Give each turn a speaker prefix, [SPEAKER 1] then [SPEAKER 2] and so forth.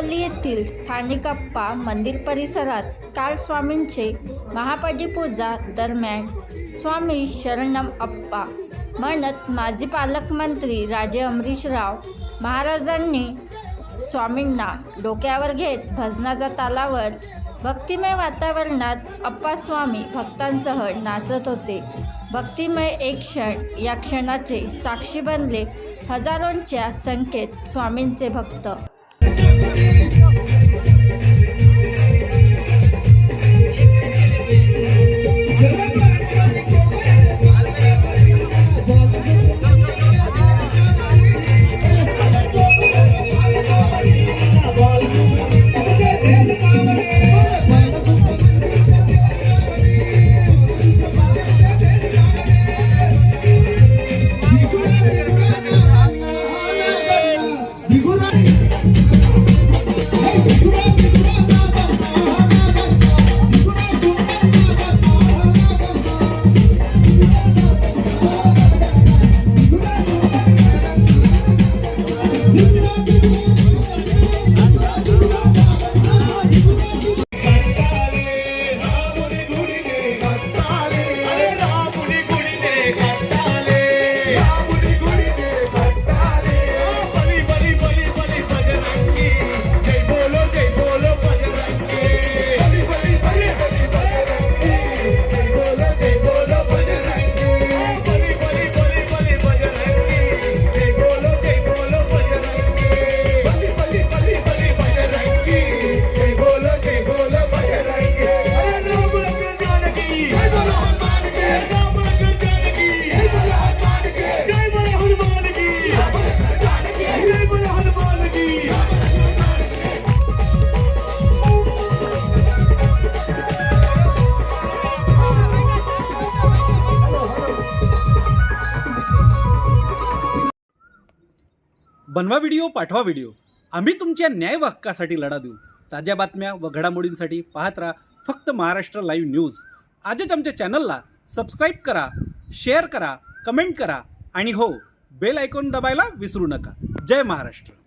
[SPEAKER 1] कोपरगावपल्ली येथील स्थानिक अप्पा मंदिर परिसरात काल स्वामींचे महापदीपूजा दरम्यान स्वामी शरणम अप्पा म्हणत माजी पालकमंत्री राजे अमरीशराव महाराजांनी स्वामींना डोक्यावर घेत भजनाच्या तालावर भक्तिमय वातावरणात अप्पा स्वामी भक्तांसह नाचत होते। भक्तिमय एक क्षण या क्षणाचे साक्षी बनले हजारोंच्या संख्येत स्वामींचे भक्त।
[SPEAKER 2] बनवा व्हिडिओ, पाठवा व्हिडिओ, आम्ही तुमच्या न्याय हक्कासाठी लढा देऊ। ताज्या बातम्या व घडामोडींसाठी पाहत राहा फक्त महाराष्ट्र लाईव्ह न्यूज। आजच आमच्या चॅनलला सबस्क्राईब करा, शेअर करा, कमेंट करा आणि हो, बेल आयकॉन दबायला विसरू नका। जय महाराष्ट्र।